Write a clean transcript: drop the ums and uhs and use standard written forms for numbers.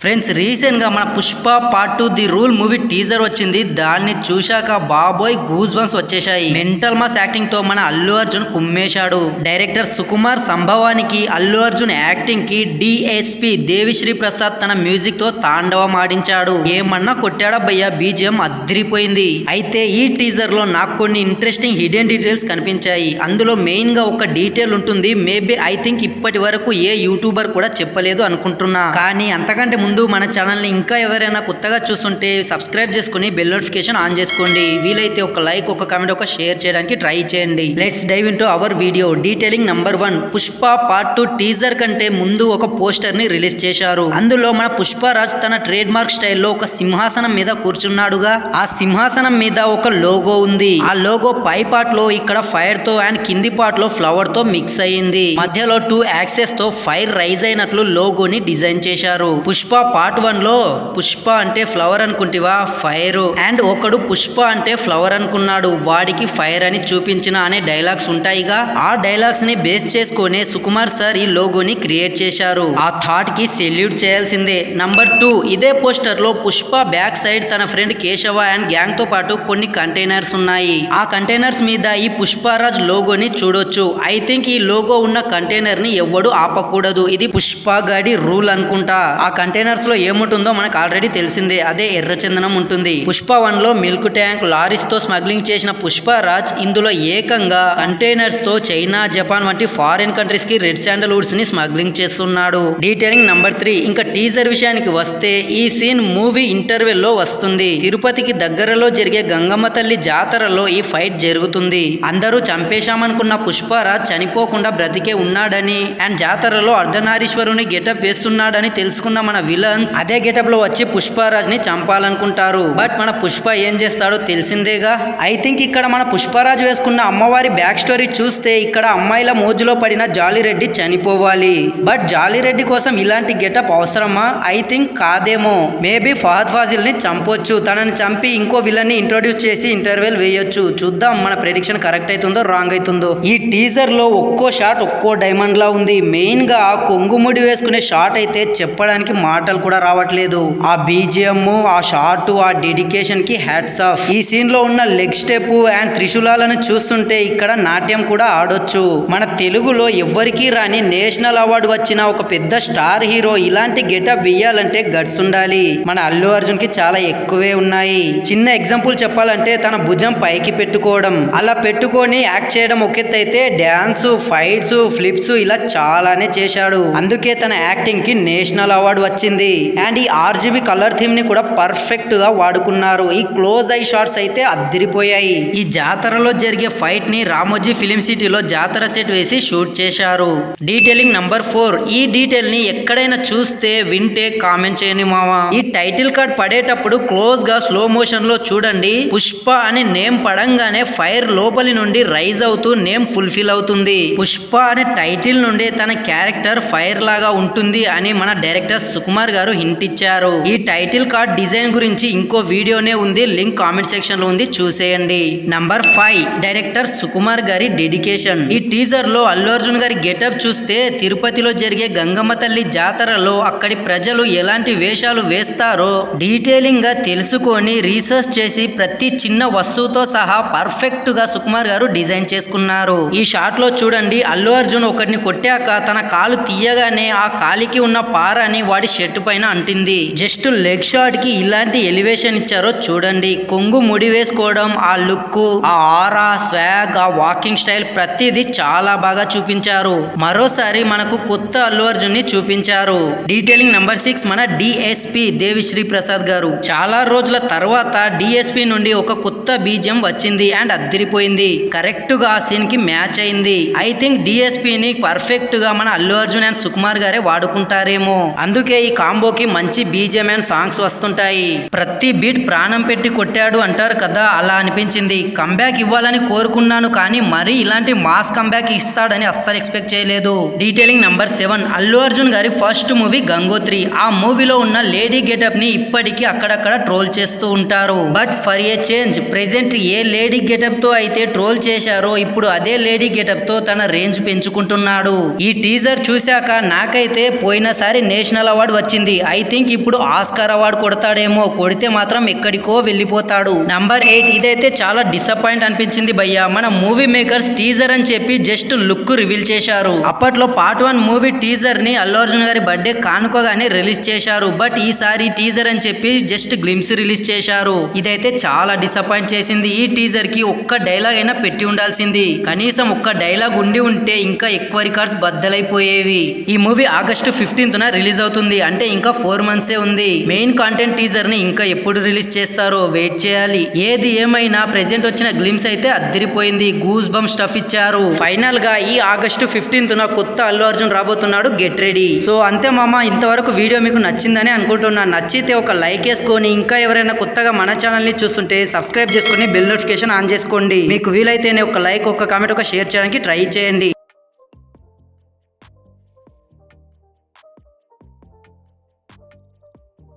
Friends, recent గా మన Pushpa part 2 the rule movie teaser వచ్చింది. దాన్ని చూశాక బాబోయ్ గూస్ బంప్స్ వచ్చేశాయి. మెంటల్ మాస్ యాక్టింగ్ తో మన అల్లు అర్జున్ కుమ్మేశాడు. డైరెక్టర్ సుకుమార్ సంభవానికి అల్లు అర్జున్ యాక్టింగ్ కి డిఎస్పి దేవిశ్రీ ప్రసాద్ తన మ్యూజిక్ తో తాండవం ఆడించాడు. ఏమన్నా కొట్టాడా భయ్య, బీజిఎం అదిరిపోయింది. అయితే ఈ టీజర్ లో నాకు కొన్ని ఇంట్రెస్టింగ్ హిడెన్ డీటెయిల్స్ కనిపించాయి. అందులో మెయిన్ గా ఒక డీటెయిల్ ఉంటుంది. మేబీ ఐ థింక్ ఇప్పటి వరకు ఏ యూట్యూబర్ కూడా చెప్పలేదు అనుకుంటున్నా. కానీ అంతకంటే ముందు మన ఛానల్ ని ఇంకా ఎవరైనా కొత్తగా చూస్తుంటే సబ్స్క్రైబ్ చేసుకుని బెల్ నోటిఫికేషన్ ఆన్ చేసుకోండి. వీలైతే ఒక లైక్, ఒక కామెంట్, ఒక షేర్ చేయడానికి ట్రై చేయండి. Let's dive into our video. Detailing number 1. Pushpa part 2 teaser కంటే ముందు ఒక పోస్టర్ ని రిలీజ్ చేశారు. అందులో మన పుష్పరాజ్ తన ట్రేడ్ మార్క్ స్టైల్లో ఒక సింహాసనం మీద కూర్చున్నాడుగా. ఆ సింహాసనం మీద ఒక లోగో ఉంది. ఆ లోగో పై పార్ట్ లో ఇక్కడ ఫైర్ తో అండ్ కింది పార్ట్ లో ఫ్లవర్ తో మిక్స్ అయ్యింది. మధ్యలో 2 యాక్సెస్ తో ఫైర్ రైజ్ అయినట్లు లోగోని డిజైన్ చేశారు. పుష్ప పార్ట్ 1 లో పుష్ప అంటే ఫ్లవర్ అనుకుంటివా, ఫైర్, అండ్ ఒకడు పుష్ప అంటే ఫ్లవర్ అనుకున్నాడు, వాడికి ఫైర్ అని చూపించిన అనే డైలాగ్స్ ఉంటాయిగా. ఆ డైలాగ్స్ ని బేస్ చేసుకునే సుకుమార్ సార్ ఈ లోగోని క్రియేట్ చేశారు. ఆ థాట్ కి సెల్యూట్ చేయాల్సిందే. నంబర్ 2. ఇదే పోస్టర్ లో పుష్ప బ్యాక్ సైడ్ తన ఫ్రెండ్ కేశవ అండ్ గ్యాంగ్ తో పాటు కొన్ని కంటైనర్స్ ఉన్నాయి. ఆ కంటైనర్స్ మీద ఈ పుష్పరాజ్ లోగోని చూడొచ్చు. ఐ థింక్ ఈ లోగో ఉన్న కంటైనర్ ని ఎవ్వడు ఆపకూడదు. ఇది పుష్ప గాడి రూల్ అనుకుంటా. ఆ కంటైనర్స్ లో ఏముంటుందో మనకు ఆల్రెడీ తెలిసిందే. అదే ఎర్రచందనం ఉంటుంది. పుష్ప 1 లో మిల్క్ ట్యాంక్, లారీస్ తో స్మగ్లింగ్ చేసిన పుష్పరాజ్ ఇందులో ఏకంగా కంటైనర్స్ తో చైనా, జపాన్ వంటి ఫారిన్ కంట్రీస్ కి రెడ్ శాండల్ వుడ్స్ ని స్మగ్లింగ్ చేస్తున్నాడు. Detailing number 3. ఇంకా టీజర్ విషయానికి వస్తే ఈ సీన్ మూవీ ఇంటర్వెల్ లో వస్తుంది. తిరుపతికి దగ్గరలో జరిగే గంగమ్మ తల్లి జాతరలో ఈ ఫైట్ జరుగుతుంది. అందరూ చంపేశామనుకున్న పుష్పరాజ్ చనిపోకుండా బ్రతికే ఉన్నాడని అండ్ జాతరలో అర్ధనారీశ్వరుని గెటప్ వేస్తున్నాడని తెలుసుకున్న మన విలన్స్ అదే గెటప్ లో వచ్చి పుష్పరాజ్ ని చంపాలనుకుంటారు. బట్ మన పుష్ప ఏం చేస్తాడో తెలిసిందేగా. ఐ థింక్ ఇక్కడ మన పుష్పరాజ్ వేసుకున్న అమ్మవారి బ్యాక్ స్టోరీ చూస్తే ఇక్కడ అమ్మాయిల మోజులో పడిన జాలిరెడ్డి చనిపోవాలి. బట్ జాలిరెడ్డి కోసం ఇలాంటి గెటప్ అవసరమా? ఐ థింక్ కాదేమో. మేబీ ఫహద్ ఫాజిల్ ని చంపొచ్చు. తనని చంపి ఇంకో విలన్ ని ఇంట్రొడ్యూస్ చేసి ఇంటర్వెల్ వేయొచ్చు. చూద్దాం మన ప్రెడిక్షన్ కరెక్ట్ అవుతుందో రాంగ్ అవుతుందో. ఈ టీజర్ లో ఒక్కో షాట్ ఒక్కో డైమండ్ లా ఉంది. మెయిన్ గా ఆ కొంగుముడి వేసుకునే షాట్ అయితే చెప్పడానికి మాటలు కూడా రావట్లేదు. ఆ బీజిఎం, ఆ షాట్, ఆ డెడికేషన్ కి హ్యాట్స్ ఆఫ్. ఈ సీన్ లో ఉన్న లెగ్ స్టెప్ అండ్ త్రిశూలాలను చూస్తుంటే ఇక్కడ నాట్యం కూడా ఆడొచ్చు. మన తెలుగులో ఎవ్వరికీ రాని నేషనల్ అవార్డు వచ్చిన ఒక పెద్ద స్టార్ హీరో ఇలాంటి గెటప్ వేయాలంటే గట్స్ ఉండాలి. మన అల్లు అర్జున్ కి చాలా ఎక్కువే ఉన్నాయి. చిన్న ఎగ్జాంపుల్ చెప్పాలంటే తన భుజం పైకి పెట్టుకోవడం, అలా పెట్టుకొని యాక్ట్ చేయడం ఒకెత్తైతే డాన్స్, ఫైట్స్, ఫ్లిప్స్ ఇలా చాలానే చేశాడు. అందుకే తన యాక్టింగ్ కి నేషనల్ అవార్డు వచ్చింది. అండ్ ఈ ఆర్జీబీ కలర్ థీమ్ ని కూడా పర్ఫెక్ట్ గా వాడుకున్నారు. ఈ క్లోజ్ ఐ షాట్స్ అయితే అదిరిపోయాయి. ఈ జాతరలో జరిగే ఫైట్ ని రామోజీ ఫిలిం సిటీలో జాతర సెట్ వేసి షూట్ చేశారు. Detailing number 4. ఈ డీటెయిల్ ని ఎక్కడైనా చూస్తే వింటే కామెంట్ చేయండి మావా. ఈ టైటిల్ కార్డ్ పడేటప్పుడు క్లోజ్ గా స్లో మోషన్ లో చూడండి. పుష్ప అనే నేమ్ పడంగానే ఫైర్ లోపలి నుండి రైజ్ అవుతూ నేమ్ ఫుల్ఫిల్ అవుతుంది. పుష్ప అనే టైటిల్ నుండి తన క్యారెక్టర్ ఫైర్ లాగా ఉంటుంది అని మన డైరెక్టర్ సుకుమార్ గారు హింట్ ఇచ్చారు. ఈ టైటిల్ కార్డ్ డిజైన్ గురించి ఇంకో వీడియోనే ఉంది, లింక్ కామెంట్ సెక్షన్ లో ఉంది, చూసేయండి. నంబర్ 5. డైరెక్టర్ సుకుమార్ గారి డెడికేషన్. ఈ టీజర్ లో అల్లు అర్జున్ గారి గెటప్ చూస్తే తిరుపతిలో జరిగే గంగమ్మ తల్లి జాతరలో అక్కడి ప్రజలు ఎలాంటి వేషాలు వేస్తారో డీటెయిలింగ్ గా తెలుసుకొని రీసెర్చ్ చేసి ప్రతి చిన్న వస్తువుతో సహా పర్ఫెక్ట్ గా సుకుమార్ గారు డిజైన్ చేసుకున్నారు. ఈ షాట్ లో చూడండి, అల్లు అర్జున్ ఒకటిని కొట్టాక తన కాలు తీయగానే ఆ కాలికి ఉన్న పారాని వాడి షర్ట్ పైన అంటింది. జస్ట్ లెగ్ షాట్ కి ఇలాంటి ఎలివేషన్ ఇచ్చారో చూడండి. కొంగు ముడి వేసుకోవడం, ఆ లుక్, ఆ ఆరా, స్వాగ్, ఆ వాకింగ్ స్టైల్ ప్రతిదీ చాలా బాగా చూపించారు. మరోసారి మనకు కొత్త అల్లు అర్జున్ ని చూపించారు. Detailing number 6. మన డిఎస్పి దేవిశ్రీ ప్రసాద్ గారు. చాలా రోజుల తర్వాత డిఎస్పి నుండి ఒక కొత్త బీజియం వచ్చింది అండ్ అదిరిపోయింది. కరెక్ట్ గా ఆ సీన్ కి మ్యాచ్ అయింది. ఐ థింక్ డిఎస్పి ని పర్ఫెక్ట్ గా మన అల్లు అర్జున్ అండ్ సుకుమార్ గారే వాడుకుంటారేమో. అందుకే ఈ కాంబోకి మంచి బీజిఎం అండ్ సాంగ్స్ వస్తుంటాయి. ప్రతి బీట్ ప్రాణం పెట్టి కొట్టాడు అంటారు కదా, అలా అనిపించింది. కంబ్యాక్ ఇవ్వాలని కోరుకున్నాను కానీ మరీ ఇలాంటి మాస్ కంబ్యాక్ ఇస్తాడని అస్సలు ఎక్స్పెక్ట్ చేయలేదు. Detailing number 7. అల్లు అర్జున్ గారి ఫస్ట్ మూవీ గంగోత్రి. ఆ మూవీలో ఉన్న లేడీ గెటప్ ని ఇప్పటికీ అక్కడక్కడ ట్రోల్ చేస్తూ ఉంటారు. But for a change present A lady getup తో అయితే ట్రోల్ చేశారో ఇప్పుడు అదే లేడీ గెటప్ తో తన రేంజ్ పెంచుకుంటున్నాడు. ఈ టీజర్ చూశాక నాకైతే పోయినసారి నేషనల్ అవార్డు వచ్చింది. ఐ థింక్ ఇప్పుడు ఆస్కార్ అవార్డు కొడతాడేమో. కొడితే మాత్రం ఎక్కడికో వెళ్ళిపోతాడు. నంబర్ 8 ఇదైతే చాలా డిసప్పాయింట్ అనిపించింది భయ్యా. మన మూవీ మేకర్స్ టీజర్ అని చెప్పి జస్ట్ లుక్ రివీల్ చేశారు. అప్పట్లో పార్ట్ 1 మూవీ టీజర్ ని అల్లు అర్జున్ గారి బర్త్డే కానుకోగానే రిలీజ్ చేశారు. బట్ ఈసారి టీజర్ అని చెప్పి జస్ట్ గ్లిమ్స్ రిలీజ్ చేశారు. ఇదైతే చాలా డిసప్పాయింట్ చేసింది. ఈ టీజర్ కి ఒక్క డైలాగ్ అయినా పెట్టి ఉండాల్సింది. కనీసం ఒక్క డైలాగ్ ఉండి ఉంటే ఇంకా ఎక్కువ రికార్డ్స్ బద్దలైపోయేవి. ఈ మూవీ ఆగస్టు 15th రిలీజ్ అవుతుంది. అంటే ఇంకా 4 months ఉంది. మెయిన్ కాంటెంట్ టీజర్ ని ఇంకా ఎప్పుడు రిలీజ్ చేస్తారో వెయిట్ చేయాలి. ఏది ఏమైనా ప్రెజెంట్ వచ్చిన గ్లిమ్స్ అయితే అద్దరిపోయింది. గూస్ బంప్ స్టఫ్ ఇచ్చారు. ఫైనల్ గా ఈ ఆగస్టు 15th కొత్త అల్లు అర్జున్ రాబోతున్నాడు. Get ready. సో అంతే మామ, ఇంతవరకు వీడియో మీకు నచ్చిందని అనుకుంటున్నా. నచ్చితే ఒక లైక్ వేసుకొని, ఇంకా ఎవరైనా కొత్తగా మన ఛానల్ ని చూస్తుంటే సబ్స్క్రైబ్ చేసుకొని బెల్ నోటిఫికేషన్ ఆన్ చేసుకోండి. మీకు వీలైతేనే ఒక లైక్, ఒక కామెంట్, ఒక షేర్ చేయడానికి ట్రై చేయండి.